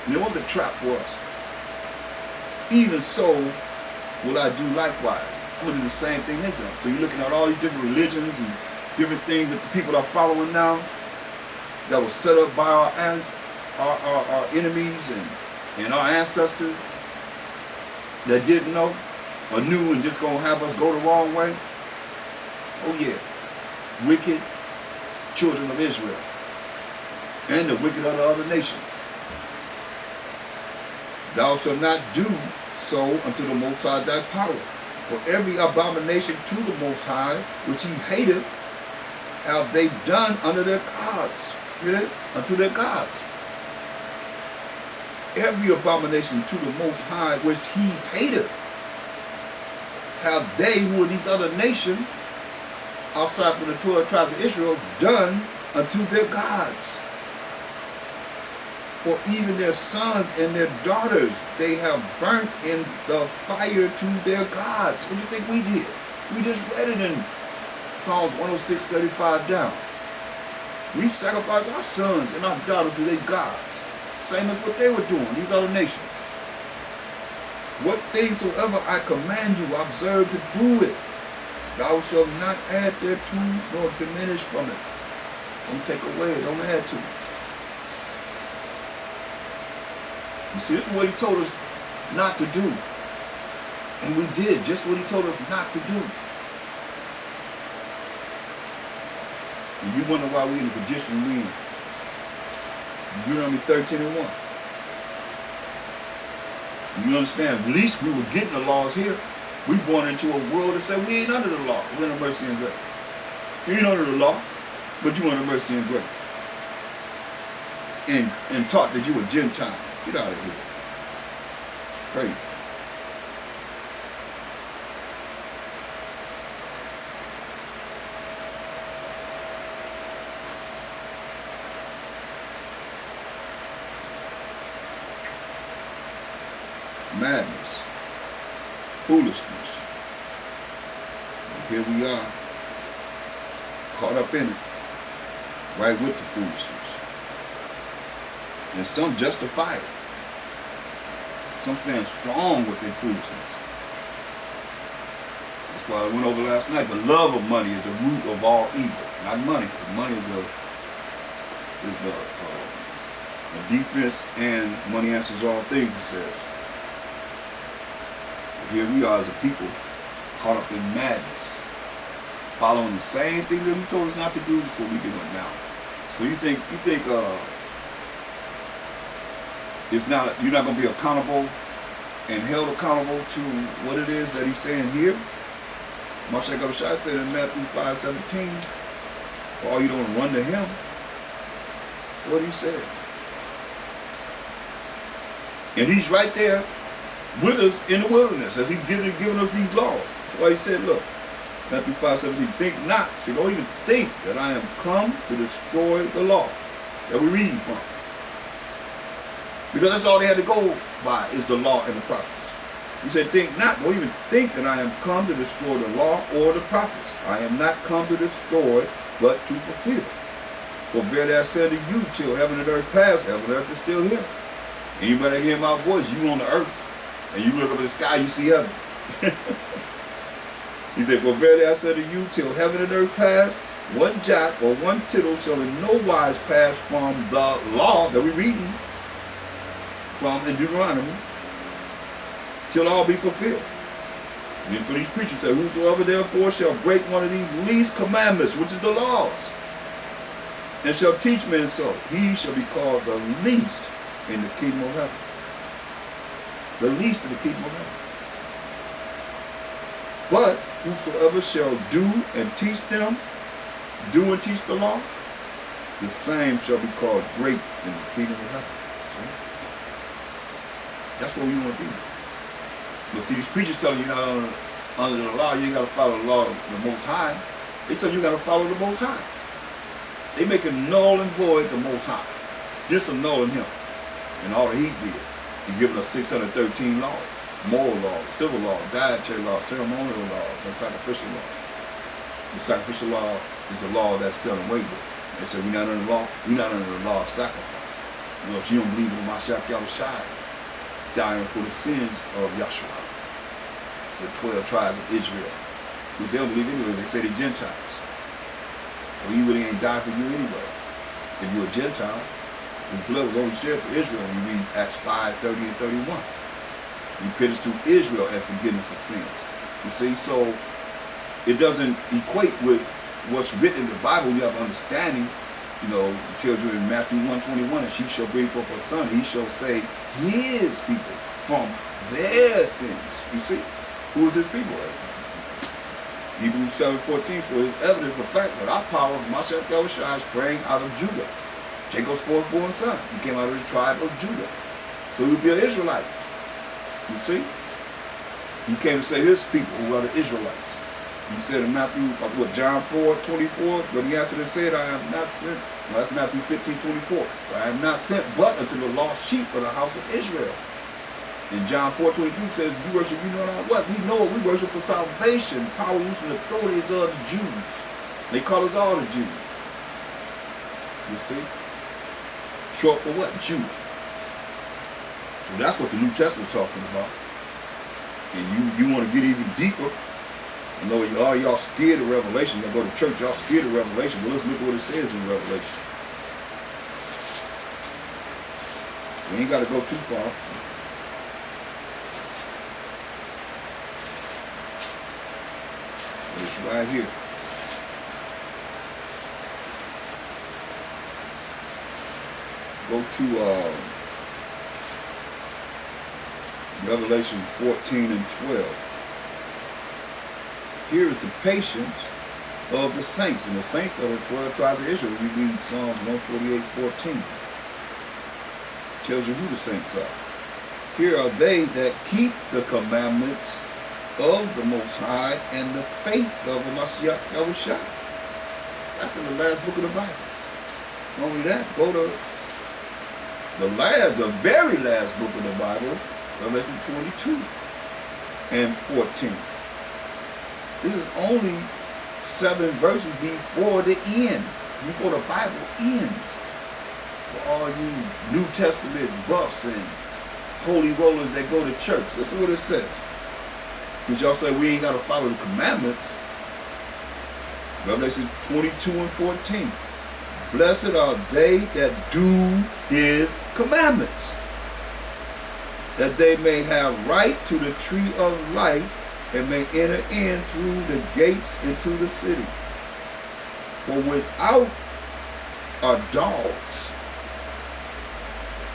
And it was a trap for us. Even so will I do likewise. I'm going to do the same thing they done. So you're looking at all these different religions and different things that the people are following now that was set up by our enemies and our ancestors that didn't know or knew and just going to have us go the wrong way. Oh yeah, wicked children of Israel and the wicked of the other nations. Thou shalt not do so unto the Most High thy power. For every abomination to the Most High, which he hateth, have they done unto their gods. Hear that? Unto their gods. Every abomination to the Most High, which he hateth, have they, who are these other nations, outside from the 12 tribes of Israel, done unto their gods. For even their sons and their daughters they have burnt in the fire to their gods. What do you think we did? We just read it in Psalms 106:35 down. We sacrificed our sons and our daughters to their gods. Same as what they were doing, these other nations. What things soever I command you, observe to do it. Thou shalt not add thereto nor diminish from it. Don't take away, don't add to it. You see, this is what he told us not to do. And we did just what he told us not to do. And you wonder why we're in the condition we're in. Deuteronomy 13:1. You understand, at least we were getting the laws here. We born into a world that said we ain't under the law. We're under mercy and grace. You ain't under the law, but you under mercy and grace. And taught that you were Gentile. Get out of here. It's crazy. It's madness. Foolishness. And here we are, caught up in it, right with the foolishness. And some justify it. Some stand strong with their foolishness. That's why I went over last night. The love of money is the root of all evil. Not money, because money is a defense, and money answers all things, it says. Here we are as a people, caught up in madness, following the same thing that he told us not to do. This is what we're doing now. So you think it's not, you're not going to be accountable and held accountable to what it is that he's saying here? Moshe Gabashai said in Matthew 5:17, for all you don't run to him. That's what he said. And he's right there with us in the wilderness as he's giving us these laws. That's why he said, look, Matthew 5:17, think not, so don't even think that I am come to destroy the law that we're reading from. Because that's all they had to go by is the law and the prophets. He said, think not, don't even think that I am come to destroy the law or the prophets. I am not come to destroy, but to fulfill. For verily I say to you, till heaven and earth pass, heaven and earth is still here. And you better hear my voice, you on the earth. And you look up at the sky, you see heaven. He said, for verily I say to you, till heaven and earth pass, one jot or one tittle shall in no wise pass from the law that we're reading from in Deuteronomy, till all be fulfilled. And for these preachers say, whosoever therefore shall break one of these least commandments, which is the laws, and shall teach men so, he shall be called the least in the kingdom of heaven. The least in the kingdom of heaven. But whosoever shall do and teach them, do and teach the law, the same shall be called great in the kingdom of heaven. See? That's what we want to be. But see, these preachers telling you now under the law, you ain't got to follow the law of the Most High. They tell you got to follow the Most High. They making null and void the Most High. Disannulling him and all that he did. And giving us 613 laws. Moral laws, civil laws, dietary laws, ceremonial laws, and sacrificial laws. The sacrificial law is a law that's done away with. They say we're not under the law. We're not under the law of sacrifice. You know, she don't believe in Mashiach Yahushua dying for the sins of Yahshua, the 12 tribes of Israel. Because they don't believe anyway, they say they're Gentiles. So he really ain't died for you anyway. If you're a Gentile, his blood was only shed for Israel when you read Acts 5, 30 and 31. He pitches to Israel and forgiveness of sins. You see, so it doesn't equate with what's written in the Bible. You have understanding. You know, it tells you in Matthew 1:21, and she shall bring forth a son. He shall save his people from their sins. You see, who is his people? Hebrews 7:14, so it's evidence of fact that our power of Mashiach Yahushua sprang out of Judah. Jacob's firstborn son. He came out of the tribe of Judah. So he would be an Israelite. You see? He came to save his people who are the Israelites. He said in Matthew, John 4:24, but he answered and said, I am not sent. Well, that's Matthew 15:24. I am not sent but unto the lost sheep of the house of Israel. And John 4:22 says, you worship, you know not what? We know what we worship for salvation, power, use, and authorities of the Jews. They call us all the Jews. You see? Short for what? Jew. So that's what the New Testament's talking about. And you want to get even deeper. I know all y'all scared of Revelation. Y'all go to church, y'all scared of Revelation. But let's look at what it says in Revelation. We ain't got to go too far. It's right here. Go to Revelation 14 and 12. Here is the patience of the saints. And the saints are the 12 tribes of Israel. We read Psalms 148:14. Tells you who the saints are. Here are they that keep the commandments of the Most High and the faith of the Mashiach Yahushua. That's in the last book of the Bible. Not only that, go to the very last book of the Bible, Revelation 22 and 14. This is only 7 verses before the end, before the Bible ends. For all you New Testament buffs and holy rollers that go to church, listen what it says. Since y'all say we ain't got to follow the commandments, Revelation 22 and 14. Blessed are they that do his commandments, that they may have right to the tree of life and may enter in through the gates into the city. For without are dogs.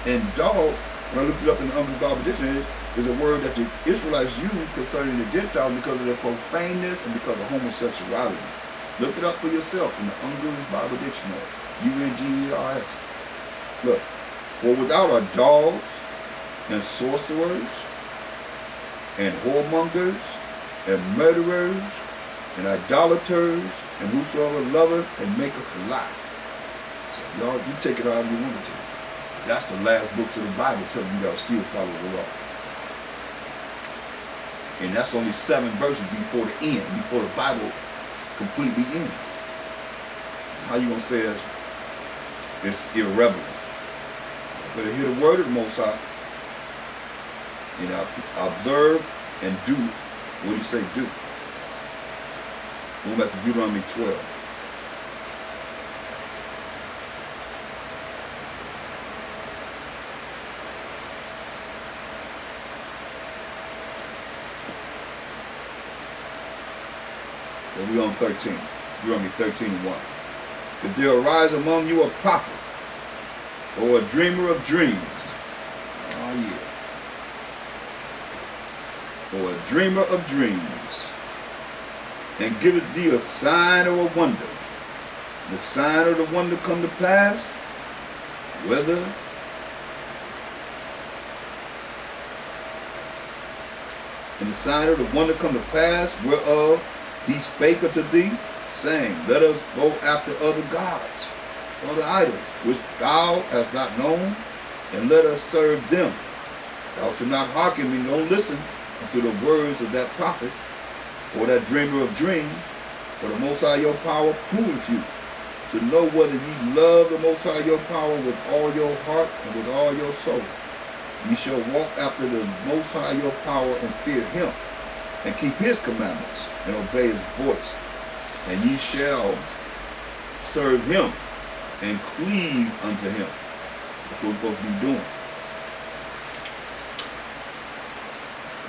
And dog, when I looked it up in the Uncle Bible Dictionary, is a word that the Israelites use concerning the Gentiles because of their profaneness and because of homosexuality. Look it up for yourself in the Unger's Bible Dictionary. UNGERS. Look, for without are dogs and sorcerers and whoremongers and murderers and idolaters and whosoever loveth and maketh a lie. So y'all, you take it however you want to. That's the last books of the Bible telling you gotta still follow the law. And that's only 7 verses before the end, before the Bible completely ends. How you gonna say that's it's irrelevant? Better hear the word of the Most High. And observe and do what he say do. Going back to Deuteronomy 12. Well, we're on 13. Deuteronomy 13:1. If there arise among you a prophet or a dreamer of dreams, oh yeah, or a dreamer of dreams, and giveth thee a sign or a wonder, the sign or the wonder come to pass, whether and the sign or the wonder come to pass, whereof he spake unto thee, saying, let us go after other gods, other idols, which thou hast not known, and let us serve them. Thou shalt not hearken me, don't listen unto the words of that prophet, or that dreamer of dreams, for the Most High your power proveth you, to know whether ye love the Most High your power with all your heart and with all your soul. Ye shall walk after the Most High your power and fear him, and keep his commandments, and obey his voice. And ye shall serve him, and cleave unto him. That's what we're supposed to be doing.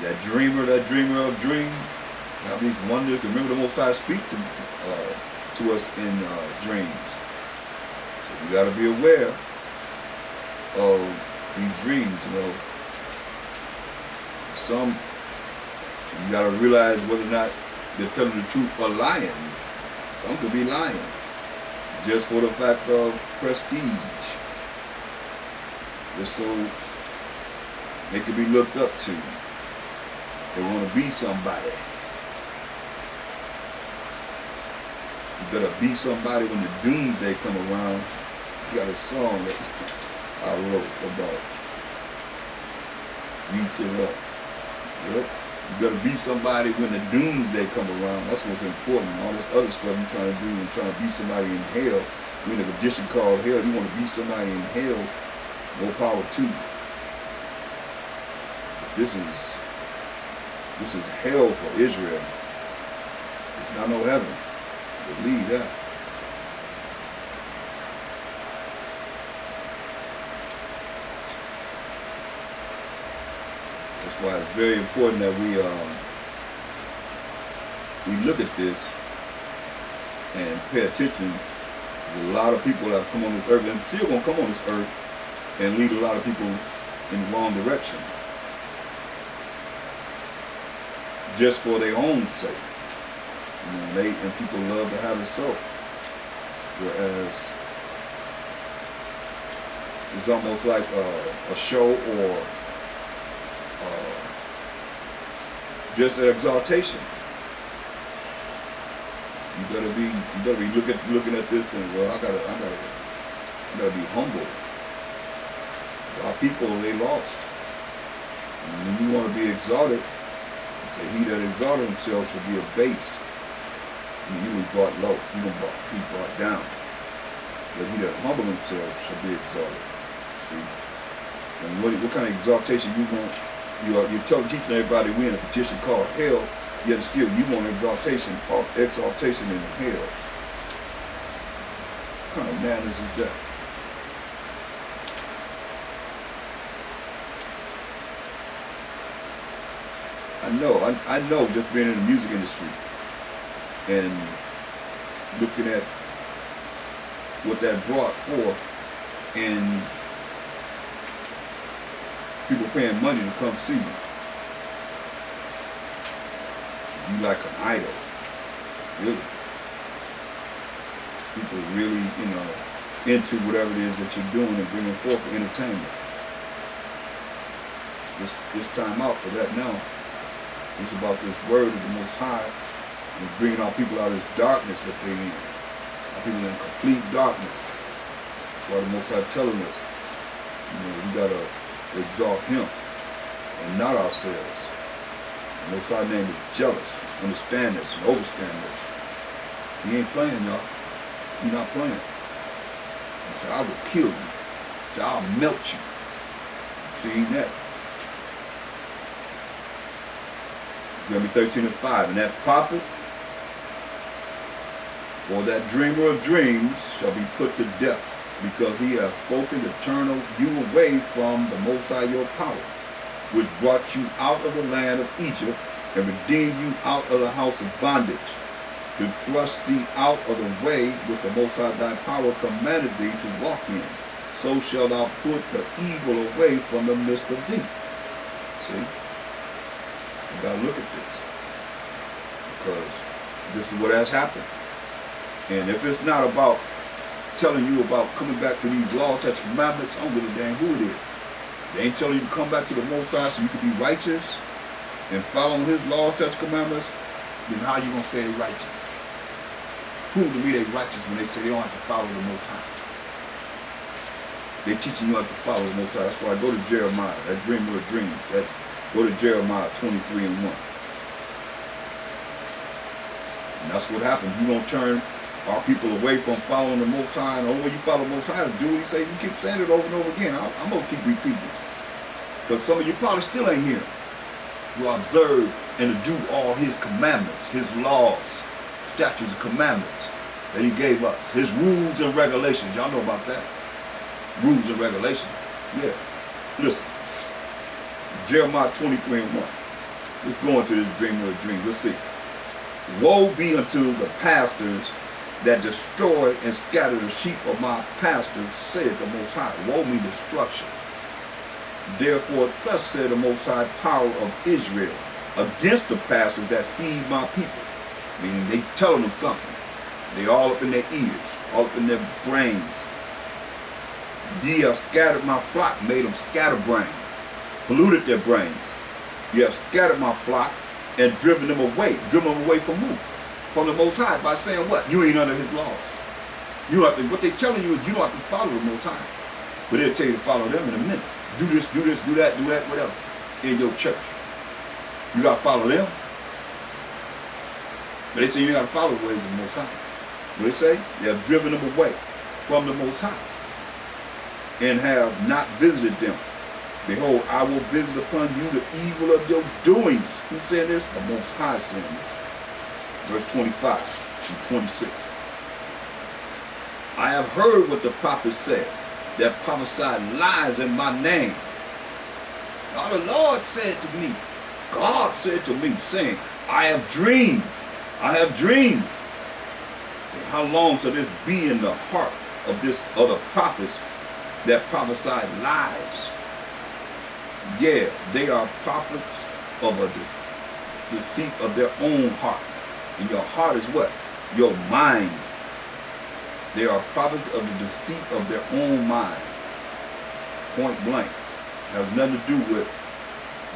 That dreamer of dreams, have these wonders. Remember, the Most High speak to us in dreams. So you got to be aware of these dreams. Some, you got to realize whether or not they're telling the truth or lying. Some could be lying just for the fact of prestige, just so they could be looked up to. They want to be somebody. You better be somebody when the doomsday come around. You got a song that I wrote about. Reach it up. Yep. You gotta be somebody when the doomsday come around. That's what's important. All this other stuff you're trying to do and trying to be somebody in hell. You're in a condition called hell. You want to be somebody in hell. More power to you. This is hell for Israel. It's not no heaven. Believe that. That's why it's very important that we look at this and pay attention. There's a lot of people that have come on this earth and still gonna come on this earth and lead a lot of people in the wrong direction, just for their own sake. And people love to have it so. Whereas it's almost like a show or just an exaltation. You gotta be looking at this and, well, I gotta be humble. Our people, they lost. And when you want to be exalted, you say, he that exalted himself shall be abased. And you be brought low, you will be brought down. But he that humble himself shall be exalted. See? And what kind of exaltation you want? You're teaching everybody we're in a petition called hell, yet still you want exaltation in hell. What kind of madness is that? I know just being in the music industry and looking at what that brought forth and people paying money to come see you. You like an idol. Really. People really, into whatever it is that you're doing and bringing forth for entertainment. It's time out for that now. It's about this word of the Most High and bringing our people out of this darkness that they're in. Our people in complete darkness. That's why the Most High telling us, we gotta exalt him and not ourselves. The Most High name is jealous. Understand this and overstand this. He ain't playing, y'all. He not playing. He said, I will kill you. He said, I'll melt you. See that? Deuteronomy 13:5. And that prophet or that dreamer of dreams shall be put to death, because he has spoken to turn you away from the Most High your power, which brought you out of the land of Egypt and redeemed you out of the house of bondage, to thrust thee out of the way which the Most High thy power commanded thee to walk in. So shalt thou put the evil away from the midst of thee. See? You gotta look at this, because this is what has happened. And if it's not about telling you about coming back to these laws, statutes, commandments, I don't give a damn who it is. They ain't telling you to come back to the Most High so you can be righteous and following his laws, statutes, commandments, then how you gonna say they're righteous? Prove to me they're righteous when they say they don't have to follow the Most High. They teaching you how to follow the Most High. That's why I go to Jeremiah, that dreamer of dreams. Go to Jeremiah 23:1. And that's what happened. You don't turn Are people away from following the Most High? And the only way you follow the Most High is do what He say. You keep saying it over and over again. I'm going to keep repeating it. Because some of you probably still ain't here. You observe and to do all His commandments, His laws, statutes and commandments that He gave us. His rules and regulations. Y'all know about that. Rules and regulations. Yeah. Listen. Jeremiah 23 and 1. Let's go into this dream of a dream. Let's see. Woe be unto the pastors that destroy and scatter the sheep of my pastors, said the Most High. Woe means destruction. Therefore, thus said the Most High power of Israel against the pastors that feed my people. Meaning they telling them something. They all up in their ears, all up in their brains. Ye have scattered my flock, made them scatterbrained, polluted their brains. You have scattered my flock and driven them away. Driven them away from who? From the Most High, by saying what? You ain't under His laws. You have to, what they telling you is you don't have to follow the Most High. But they'll tell you to follow them in a minute. Do this, do that, whatever. In your church. You got to follow them. But they say you got to follow the ways of the Most High. What they say? They have driven them away from the Most High and have not visited them. Behold, I will visit upon you the evil of your doings. Who said this? The Most High said this. Verse 25 and 26. I have heard what the prophet said, that prophesied lies in my name. Now the Lord said to me, God said to me, saying, I have dreamed. I have dreamed. Say, how long shall this be in the heart of the prophets that prophesied lies? Yeah, they are prophets of a deceit of their own heart. And your heart is what? Your mind. They are prophets of the deceit of their own mind. Point blank. Has nothing to do with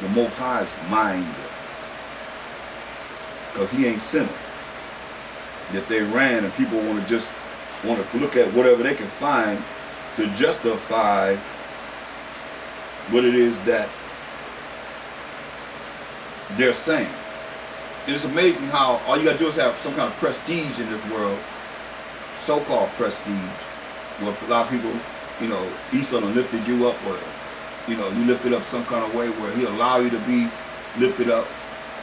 the Most High's mind. Because He ain't sent them. Yet they ran, and people want to look at whatever they can find to justify what it is that they're saying. And it's amazing how all you got to do is have some kind of prestige in this world, so-called prestige, where a lot of people, Esau lifted you up, or, you lifted up some kind of way where He allow you to be lifted up,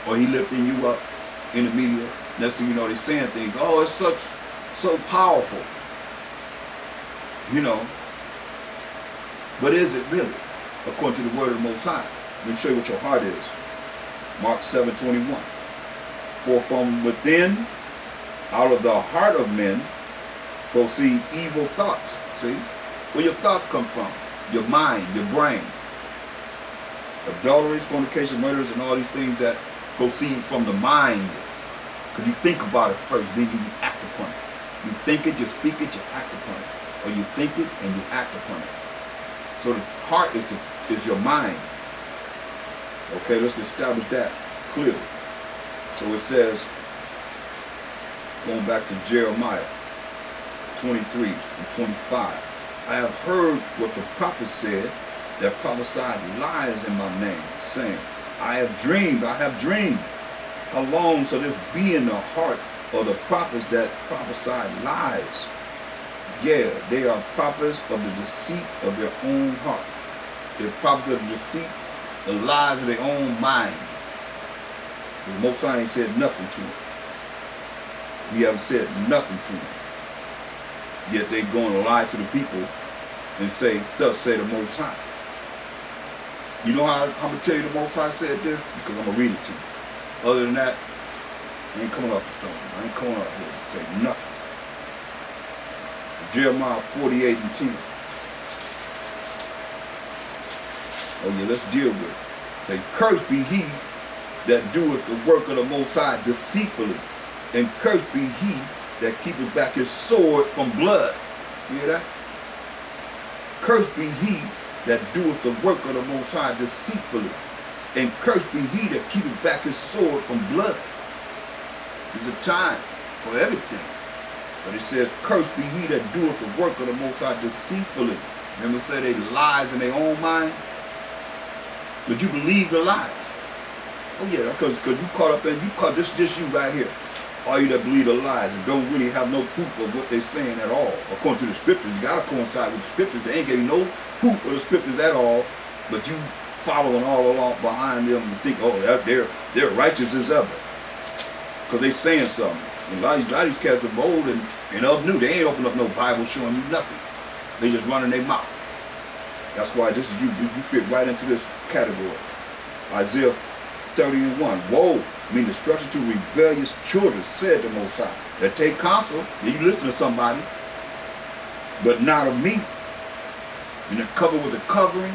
or He lifting you up in the media. Next thing you know, they're saying things, oh, it's so powerful, But is it really? According to the word of the Most High. Let me show you what your heart is. Mark 7:21. For from within, out of the heart of men, proceed evil thoughts. See? Where your thoughts come from? Your mind, your brain. Adulteries, fornication, murders, and all these things that proceed from the mind. Because you think about it first, then you act upon it. You think it, you speak it, you act upon it. Or you think it and you act upon it. So the heart is your mind. Okay, let's establish that clearly. So it says, going back to Jeremiah 23 and 25, I have heard what the prophet said that prophesied lies in my name, saying, I have dreamed. How long shall this be in the heart of the prophets that prophesied lies? Yeah, they are prophets of the deceit of their own heart. They're prophets of the deceit, the lies of their own mind. Because Most High ain't said nothing to them. He haven't said nothing to them. Yet they going to lie to the people and say, thus say the Most High. You know how I'm going to tell you the Most High said this? Because I'm going to read it to you. Other than that, I ain't coming off the throne. I ain't coming up here to say nothing. Jeremiah 48 and 10. Oh yeah, let's deal with it. Say, cursed be he that doeth the work of the Most High deceitfully, and cursed be he that keepeth back his sword from blood. You hear that? Cursed be he that doeth the work of the Most High deceitfully, and cursed be he that keepeth back his sword from blood. There's a time for everything. But it says, cursed be he that doeth the work of the Most High deceitfully. Remember say they lies in their own mind? But you believe the lies. Oh yeah, because you caught up in, this you right here. All you that believe the lies and don't really have no proof of what they're saying at all. According to the scriptures, you got to coincide with the scriptures. They ain't giving no proof of the scriptures at all, but you following all along behind them and think, oh, they're righteous as ever. Because they saying something. And a lot of these cats of old and of new, they ain't open up no Bible showing you nothing. They just running their mouth. That's why this is you fit right into this category. Isaiah 30:1. Woe, mean destruction to rebellious children, said the Most High. That take counsel, you listen to somebody, but not of me. And they're covered with a covering,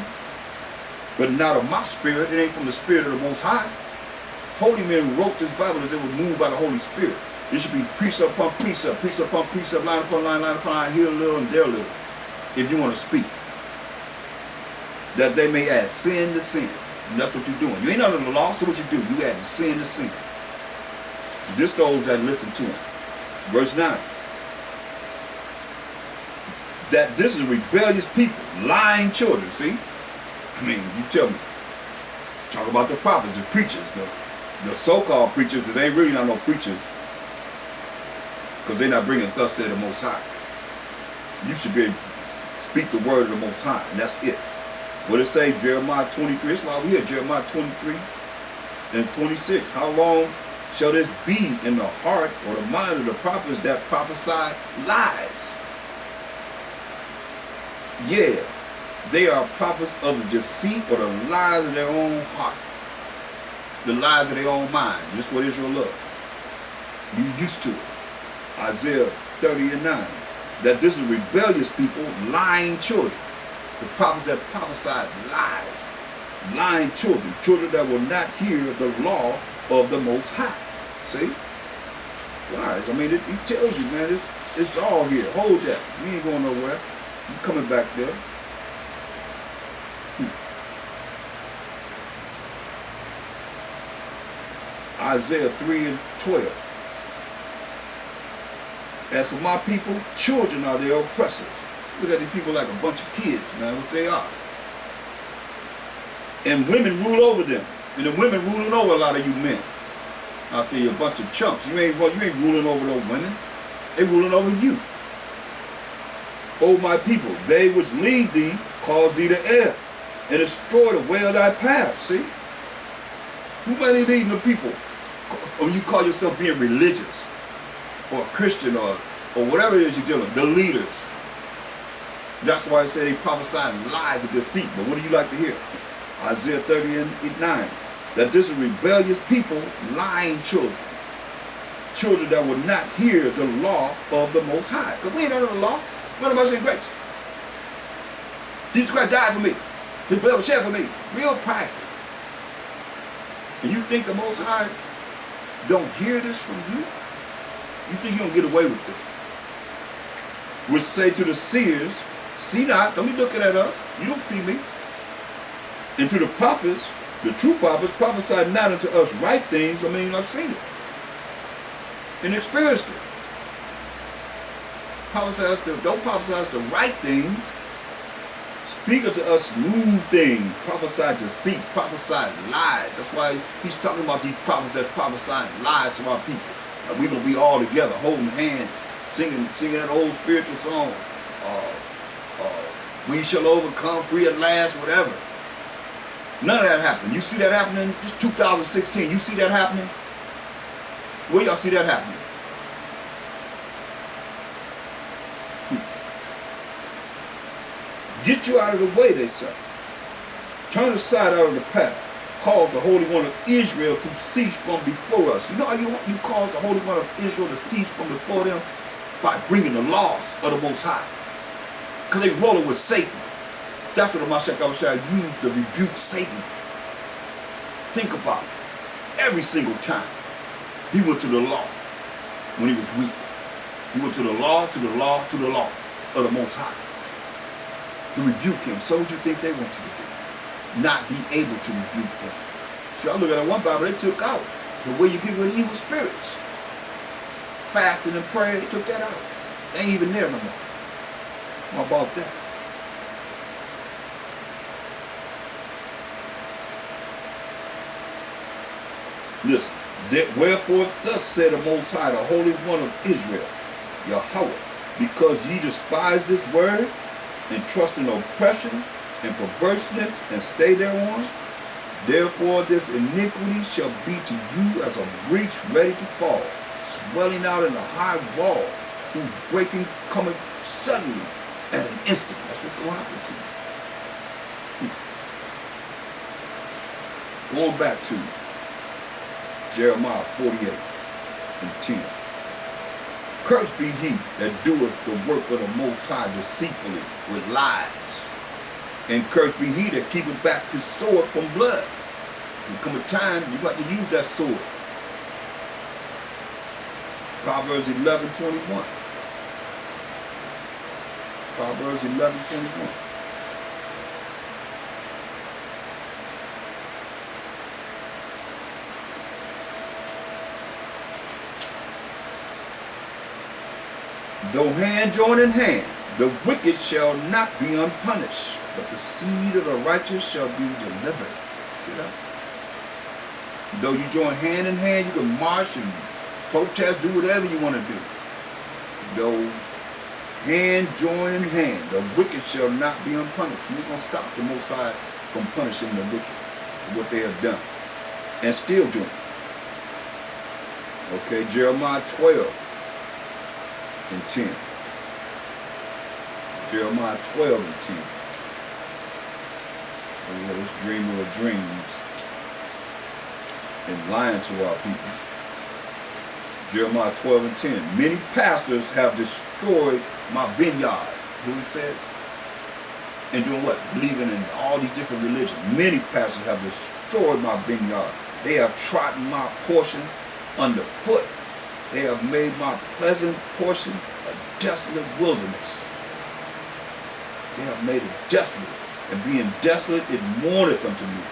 but not of my spirit. It ain't from the spirit of the Most High. Holy men wrote this Bible as they were moved by the Holy Spirit. It should be precept upon precept, precept upon precept, line upon line, line upon line, here a little and there a little, if you want to speak. That they may add sin to sin. And that's what you're doing. You ain't under the law, so what you do? You add sin to sin. This those that listen to him. Verse 9. That this is rebellious people, lying children, see? I mean, you tell me. Talk about the prophets, the preachers, the so-called preachers, because they ain't really not no preachers. Because they're not bringing thus said the Most High. You should be able to speak the word of the Most High, and that's it. What it say, Jeremiah 23? That's why we here, Jeremiah 23 and 26. How long shall this be in the heart or the mind of the prophets that prophesy lies? Yeah, they are prophets of the deceit or the lies of their own heart. The lies of their own mind. Just what Israel loved. You used to it. Isaiah 30:9. That this is rebellious people, lying children. The prophets that prophesied lies. Lying children. Children that will not hear the law of the Most High. See? Lies. I mean, it tells you, man, it's all here. Hold that. You ain't going nowhere. You coming back there. Isaiah 3:12. As for my people, children are their oppressors. Look at these people like a bunch of kids, man, what they are. And women rule over them. And the women ruling over a lot of you men. Out there, you're a bunch of chumps. You ain't ruling over those women. They ruling over you. O my people, they which lead thee, cause thee to err, and destroy the way of thy path. See? Who might be leading the people? When you call yourself being religious, or Christian, or whatever it is you're dealing with, the leaders. That's why I say they prophesy lies of deceit. But what do you like to hear? Isaiah 30:9. That this is rebellious people, lying children. Children that will not hear the law of the Most High. Because we ain't under the law. None of us in grace. Jesus Christ died for me. His blood was shed for me. Real prideful. And you think the Most High don't hear this from you? You think you're going to get away with this? Which say to the seers, see not, don't be looking at us, you don't see me. And to the prophets, the true prophets, prophesy not unto us right things, I mean, I've seen it. And experienced it. Don't prophesy us the right things. Speak unto us smooth things, prophesy deceit, prophesy lies. That's why he's talking about these prophets that's prophesying lies to our people. We're going to be all together, holding hands, singing that old spiritual song. We shall overcome, free at last, whatever. None of that happened. You see that happening? Just 2016. You see that happening? Where y'all see that happening? Get you out of the way, they say. Turn aside out of the path. Cause the Holy One of Israel to cease from before us. You know how you cause the Holy One of Israel to cease from before them? By bringing the laws of the Most High. Because they rolling with Satan. That's what the Mashiach used to rebuke Satan. Think about it. Every single time he went to the law when he was weak. He went to the law, to the law, to the law of the Most High. To rebuke him. So what you think they want you to do? Not be able to rebuke them. See, I look at that one Bible, they took out the way you get rid of evil spirits. Fasting and praying, they took that out. They ain't even there no more. How about that? Listen, Wherefore thus said the Most High, the Holy One of Israel, Yahweh, because ye despise this word, and trust in oppression and perverseness, and stay thereon, therefore this iniquity shall be to you as a breach ready to fall, swelling out in a high wall, whose breaking cometh suddenly at an instant. That's what's going to happen to you. Going back to Jeremiah 48 and 10. Cursed be he that doeth the work of the Most High deceitfully with lies. And cursed be he that keepeth back his sword from blood. There come a time you got to use that sword. Proverbs 11:21. Proverbs 11:21. Though hand join in hand, the wicked shall not be unpunished, but the seed of the righteous shall be delivered. See that? Though you join hand in hand, you can march and protest, do whatever you want to do. Though hand join in hand, the wicked shall not be unpunished. You're going to stop the Most High from punishing the wicked for what they have done and still doing. Okay, Jeremiah 12 and 10. Jeremiah 12 and 10. Oh yeah, this dreamer of dreams and lying to our people. Jeremiah 12 and 10. Many pastors have destroyed my vineyard. Who he said? And doing what? Believing in all these different religions. Many pastors have destroyed my vineyard. They have trodden my portion underfoot. They have made my pleasant portion a desolate wilderness. They have made it desolate. And being desolate, it mourneth unto me.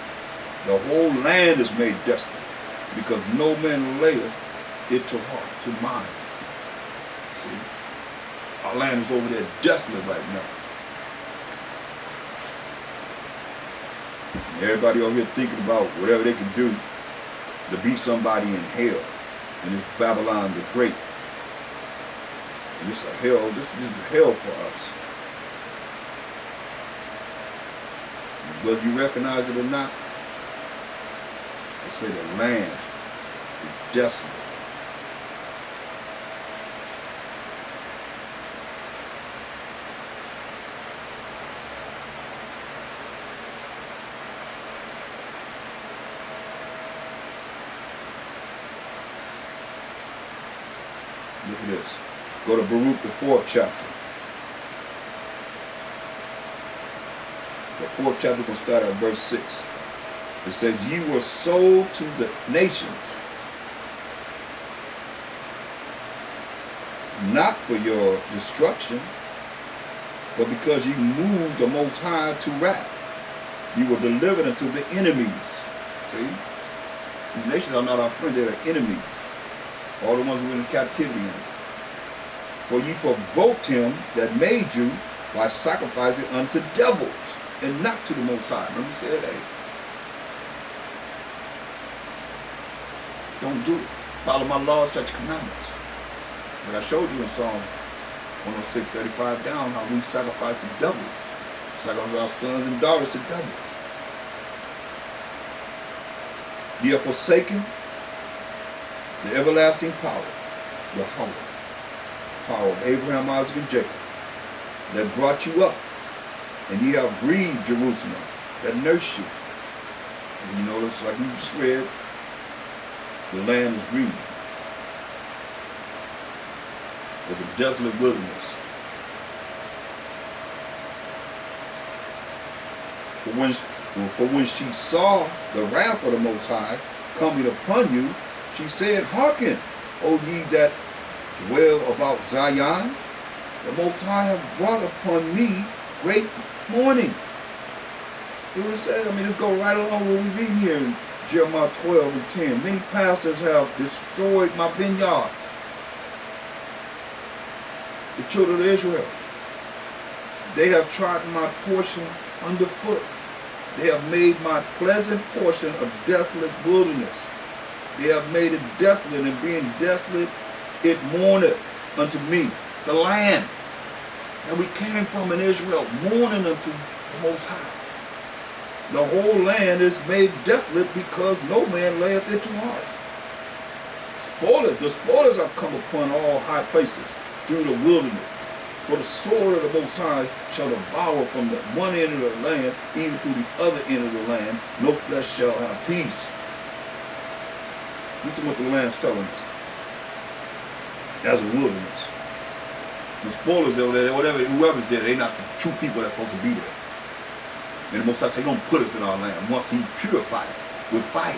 The whole land is made desolate, because no man layeth it to heart, to mind. See? Our land is over there desolate right now. And everybody over here thinking about whatever they can do to beat somebody in hell. And it's Babylon the Great. And it's a hell, this is hell for us. Whether you recognize it or not, they say the land is desolate. Look at this. Go to Baruch, the 4th chapter. The 4th chapter, we're going to start at verse 6. It says, ye were sold to the nations, not for your destruction, but because you moved the Most High to wrath. You were delivered unto the enemies. See? These nations are not our friends, they are enemies. All the ones who were in captivity. For you provoked him that made you by sacrificing unto devils, and not to the Most High. Remember he said, hey, don't do it. Follow my laws, statutes, commandments. But I showed you in Psalms 106:35 down how we sacrifice to devils. Sacrifice our sons and daughters to devils. Ye are forsaken the everlasting power, Yahweh, power of Abraham, Isaac, and Jacob, that brought you up, and ye have grieved Jerusalem, that nursed you. And you notice, like we just read, the land is grieved. It's a desolate wilderness. For when she saw the wrath of the Most High coming upon you, she said, hearken, O ye that dwell about Zion, the Most High hath brought upon me great mourning. You know what it says? I mean, let's go right along what we're reading here in Jeremiah 12 and 10. Many pastors have destroyed my vineyard. The children of Israel. They have trodden my portion underfoot. They have made my pleasant portion a desolate wilderness. They have made it desolate, and being desolate, it mourneth unto me. The land that we came from in Israel, mourning unto the Most High. The whole land is made desolate because no man layeth it to heart. Spoilers, the spoilers are come upon all high places through the wilderness. For the sword of the Most High shall devour from the one end of the land even to the other end of the land. No flesh shall have peace. This is what the land's telling us. As a wilderness. The spoilers over there, whatever, whoever's there, they're not the true people that's supposed to be there. And the Most High said, He don't put us in our land once He purify it with fire.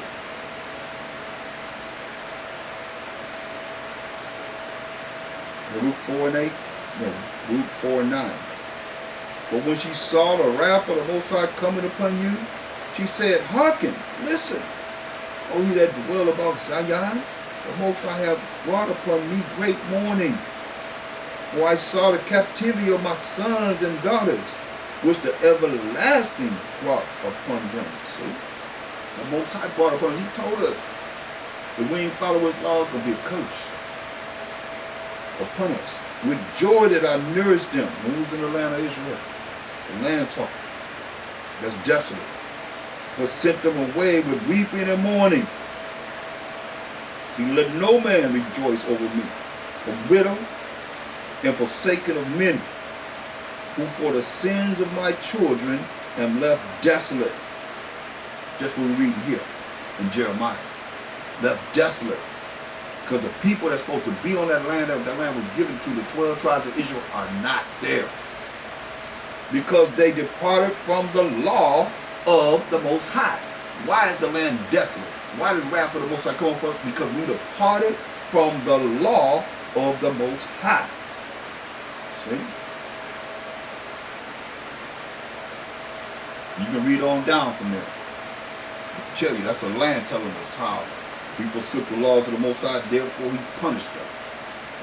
Luke 4 and 8. No, Luke 4 and 9. For when she saw the wrath of the Most High coming upon you, she said, Hearken, listen, O ye that dwell about Zion, the Most High hath brought upon me great mourning. For I saw the captivity of my sons and daughters, which the everlasting brought upon them. See? The Most High brought upon us. He told us if we ain't follow His laws, it's going to be a curse upon us. With joy that I nourished them when we was in the land of Israel. The land talk. That's desolate. But sent them away with weeping and mourning. See, let no man rejoice over me, a widow and forsaken of many, who for the sins of my children am left desolate. Just what we're reading here in Jeremiah. Left desolate. Because the people that's supposed to be on that land was given to the 12 tribes of Israel are not there. Because they departed from the law of the Most High. Why is the land desolate? Why did wrath of the Most High come upon us? Because we departed from the law of the Most High. See? You can read on down from there. I tell you, that's the land telling us how we forsook the laws of the Most High, therefore He punished us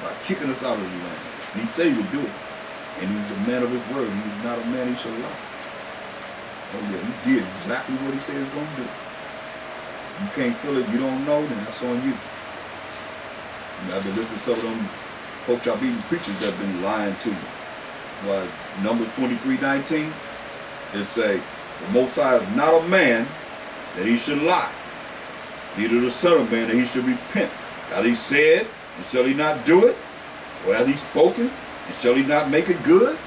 by kicking us out of the land. And He said He would do it. And He was a man of His word. He was not a man He should lie. Oh yeah, He did exactly what He said He was going to do. You can't feel it, you don't know, then that's on you. And I've been listening to some of them pork chop eating preachers that have been lying to you. That's why Numbers 23:19, it say, the Most High is not a man that He should lie, neither the Son of Man that He should repent. As He said, and shall He not do it? Or has He spoken, and shall He not make it good?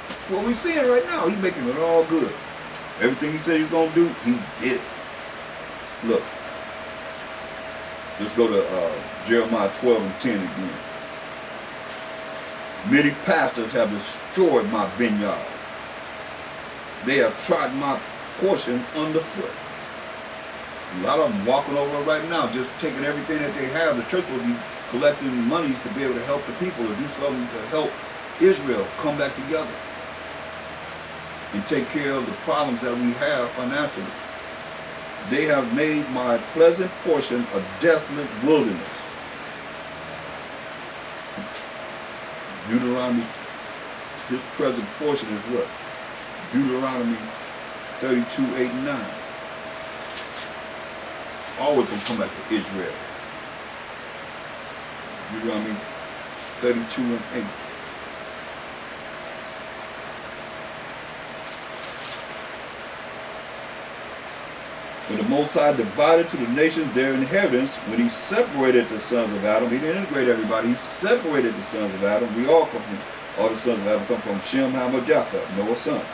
That's what we're seeing right now. He's making it all good. Everything He said He was going to do, He did it. Look. Let's go to Jeremiah 12 and 10 again. Many pastors have destroyed my vineyard. They have trodden my portion underfoot. A lot of them walking over it right now, just taking everything that they have. The church will be collecting monies to be able to help the people or do something to help Israel come back together and take care of the problems that we have financially. They have made my pleasant portion a desolate wilderness. Deuteronomy, his present portion is what? Deuteronomy 32, 8, and 9. Always going to come back to Israel. Deuteronomy 32 and 8. When the Most High divided to the nations their inheritance, when He separated the sons of Adam, He didn't integrate everybody, He separated the sons of Adam. We all come from, all the sons of Adam come from Shem, Ham, or Japheth, Noah's sons.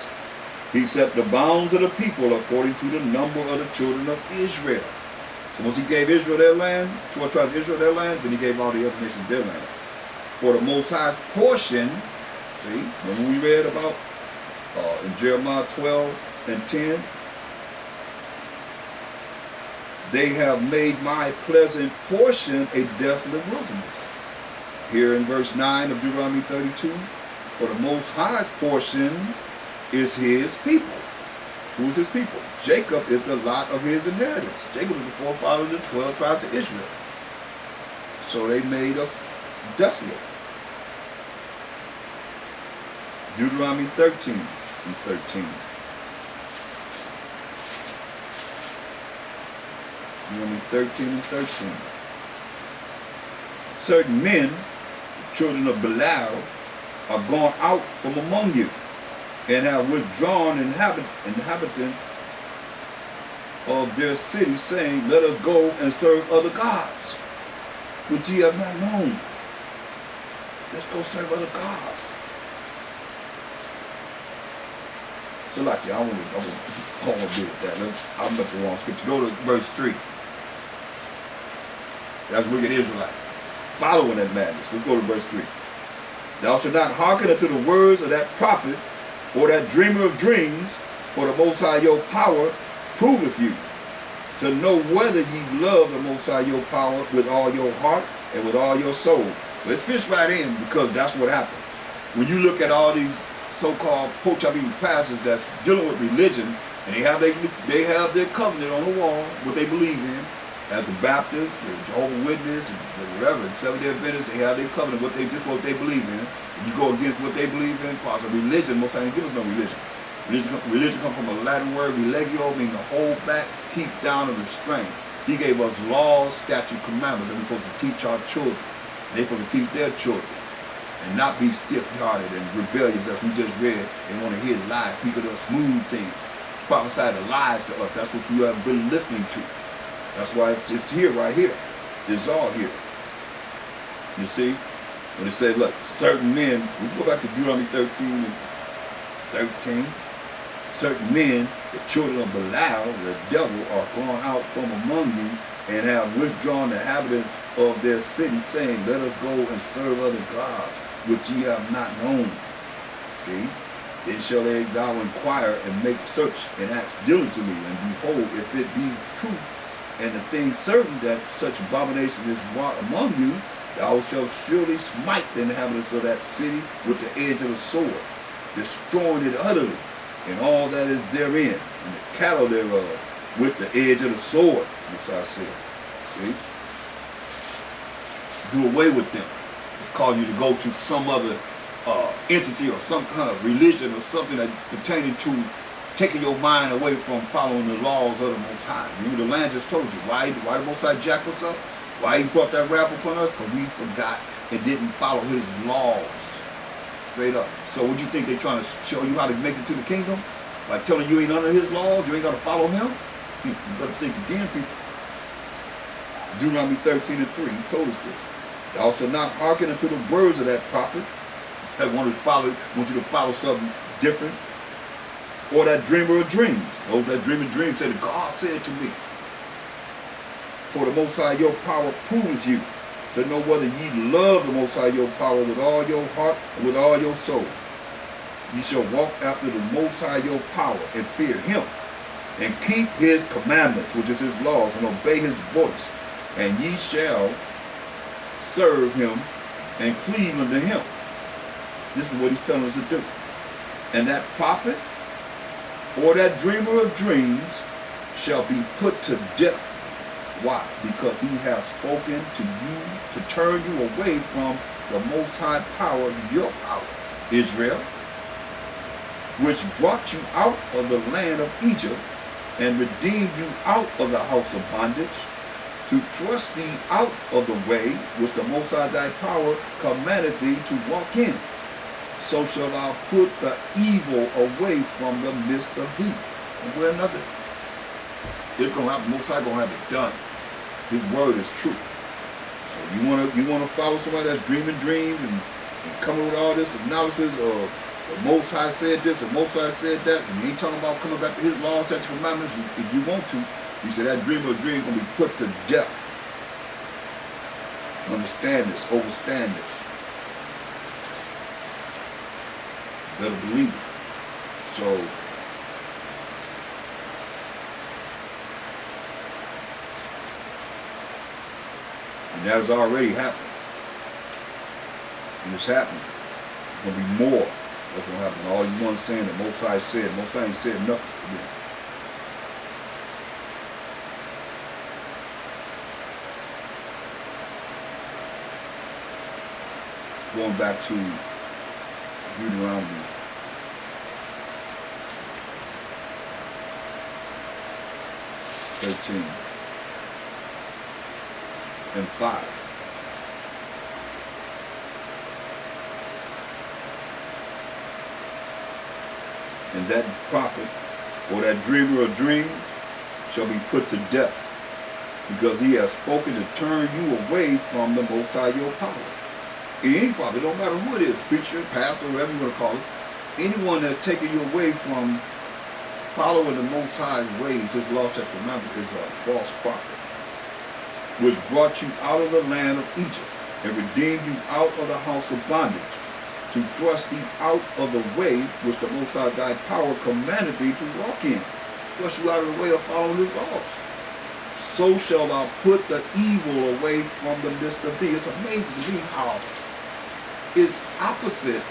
He set the bounds of the people according to the number of the children of Israel. So once He gave Israel their land, the 12 tribes of Israel their land, then He gave all the other nations their land. For the Most High's portion, see, when we read about in Jeremiah 12 and 10, they have made my pleasant portion a desolate wilderness. Here in verse 9 of Deuteronomy 32, for the Most High's portion is His people. Who is His people? Jacob is the lot of His inheritance. Jacob is the forefather of the 12 tribes of Israel. So they made us desolate. Deuteronomy 13 and 13. Deuteronomy 13 and 13. Certain men, the children of Belial, are gone out from among you, and have withdrawn inhabitants of their city, saying, let us go and serve other gods, which ye have not known. Let's go serve other gods. So like, I want to deal with that. I'm at the wrong scripture. Go to verse 3. That's wicked Israelites following that madness. Let's go to verse 3. Thou shalt not hearken unto the words of that prophet or that dreamer of dreams, for the Most High your power proveth you, to know whether ye love the Most High your power with all your heart and with all your soul. So it fits right in, because that's what happened. When you look at all these so-called poach-I-mean pastors that's dealing with religion, and they have their covenant on the wall, what they believe in, as the Baptists, the Jehovah's Witness, and whatever, the Seventh-day Adventists, they have their covenant, what they believe in. If you go against what they believe in, as far as a religion, most of them give us no religion. Religion comes from a Latin word, religio, meaning to hold back, keep down, and restrain. He gave us laws, statutes, commandments that we're supposed to teach our children. And they're supposed to teach their children. And not be stiff-hearted and rebellious, as we just read. They want to hear lies, speak of the smooth things, prophesy the lies to us. That's what you have been listening to. That's why it's here, right here. It's all here. You see? When it says, look, certain men, we go back to Deuteronomy 13 and 13. Certain men, the children of Belial, the devil, are gone out from among you, and have withdrawn the inhabitants of their city, saying, let us go and serve other gods, which ye have not known. See? Then shall thou inquire and make search and ask diligently, and behold, if it be true, and the thing certain that such abomination is wrought among you, thou shalt surely smite the inhabitants of that city with the edge of the sword, destroying it utterly, and all that is therein, and the cattle thereof, with the edge of the sword, which I said. See? Do away with them. It's calling you to go to some other entity or some kind of religion or something that pertaining to taking your mind away from following the laws of the Most High. Remember, the land just told you why the Most High jacked us up, why he brought that wrath upon us, because we forgot and didn't follow his laws. Straight up. So what do you think they're trying to show you how to make it to the kingdom? By telling you ain't under his laws, you ain't got to follow him? You better think again, people. Deuteronomy 13 and 3, he told us this. Thou shalt not hearken unto the words of that prophet that want you to follow something different, or that dreamer of dreams. Those that dream of dreams said, God said to me, for the Most High your power proves you, to know whether ye love the Most High your power with all your heart and with all your soul. Ye shall walk after the Most High your power and fear him, and keep his commandments, which is his laws, and obey his voice. And ye shall serve him and cleave unto him. This is what he's telling us to do. And that prophet or that dreamer of dreams shall be put to death. Why? Because he has spoken to you to turn you away from the Most High power, your power, Israel, which brought you out of the land of Egypt and redeemed you out of the house of bondage, to thrust thee out of the way which the Most High thy power commanded thee to walk in. So shall thou put the evil away from the midst of thee. And we're another. It's going to happen. Most High going to have it done. His word is true. So you want to follow somebody that's dreaming dreams and coming with all this analysis of the Most High said this and Most High said that, and he ain't talking about coming back to his laws, statutes, commandments. If you want to, he said that dreamer of dreams going to be put to death. Understand this, overstand this. Better believe it. So, and that has already happened. And it's happening. There's going to be more that's going to happen. All you ones saying that Most High said, Most High ain't said nothing. Going back to Deuteronomy 13. and 5. And that prophet or that dreamer of dreams shall be put to death, because he has spoken to turn you away from the Most High your power. And any prophet, don't matter who it is, preacher, pastor, whatever you want to call it, anyone that's taking you away from following the Most High's ways, his laws, statutes, and commandments, is a false prophet, which brought you out of the land of Egypt and redeemed you out of the house of bondage, to thrust thee out of the way which the Most High thy power commanded thee to walk in. Thrust you out of the way of following his laws. So shall thou put the evil away from the midst of thee. It's amazing to me how it's opposite.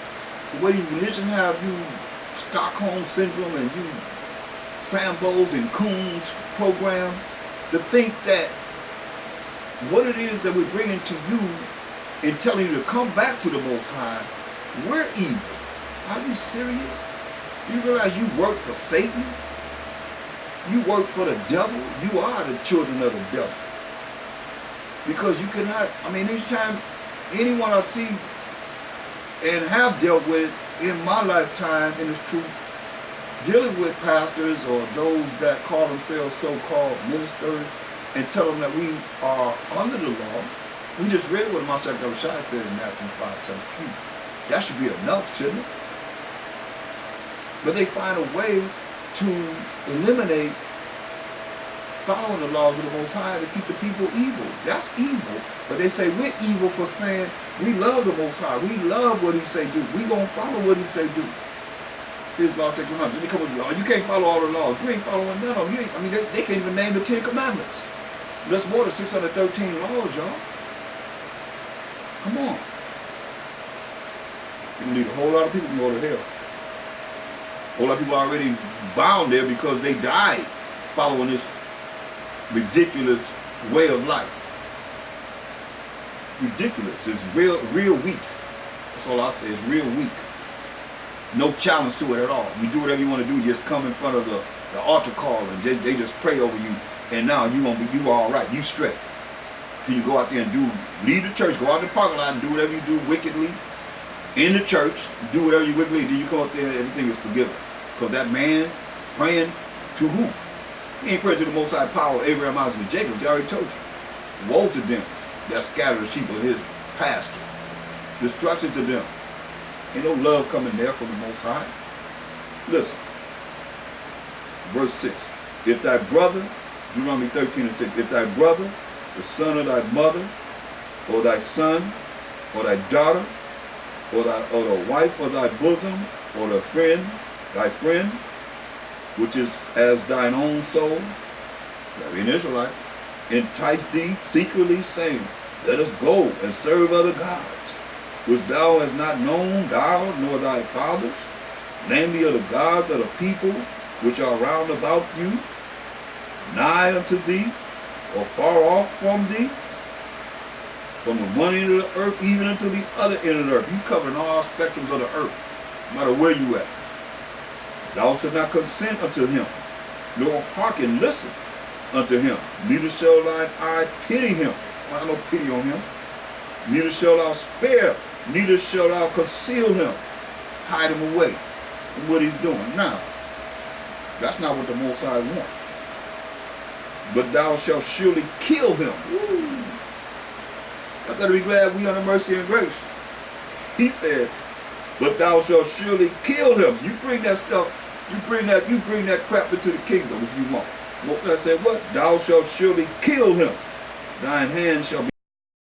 The way religion have you Stockholm Syndrome and you Sambos and Coons program, to think that what it is that we're bringing to you and telling you to come back to the Most High, we're evil. Are you serious? You realize you work for Satan? You work for the devil? You are the children of the devil. Because you cannot, anytime anyone I see and have dealt with in my lifetime, and it's true, dealing with pastors or those that call themselves so-called ministers and tell them that we are under the law. We just read what Moshe Shai said in Matthew 5:17. That should be enough, shouldn't it? But they find a way to eliminate following the laws of the Most High to keep the people evil. That's evil. But they say we're evil for saying we love the Most High. We love what he say do. We gonna follow what he say do. His law takes them out. Then they come with you. Oh, you can't follow all the laws. You ain't following none of them. They can't even name the 10 Commandments. That's more than 613 laws, y'all. Come on. You need a whole lot of people to go to hell. A whole lot of people are already bound there because they died following this ridiculous way of life. It's ridiculous. It's real weak. That's all I say. It's real weak. No challenge to it at all. You do whatever you want to do. You just come in front of the altar call and they just pray over you. And now you all right. You straight. Till you go out there and leave the church, go out in the parking lot and do whatever you do wickedly. In the church, do whatever you wickedly. Then you come up there and everything is forgiven. Because that man praying to who? He ain't praying to the Most High power of Abraham, Isaac, and Jacob. He already told you. Woe to them that scatter the sheep of his pasture. Destruction to them. Ain't no love coming there from the Most High. Listen. Verse 6. If thy brother, Deuteronomy 13:6, if thy brother, the son of thy mother, or thy son, or thy daughter, or the wife of thy bosom, or thy friend, which is as thine own soul, that be an Israelite, entice thee secretly, saying, let us go and serve other gods, which thou hast not known, thou nor thy fathers, namely of the gods of the people which are round about you, nigh unto thee, or far off from thee, from the one end of the earth even unto the other end of the earth. You covering all spectrums of the earth, no matter where you at. Thou shalt not consent unto him, nor hearken, listen unto him. Neither shall thine eye pity him. I have no pity on him. Neither shalt thou spare, neither shalt thou conceal him, hide him away from what he's doing. Now, that's not what the Most High wants. But thou shalt surely kill him. Woo. I better be glad we under mercy and grace. He said, but thou shalt surely kill him. So you bring that stuff, you bring that crap into the kingdom if you want. Most High said what? Thou shalt surely kill him. Thine hand shall be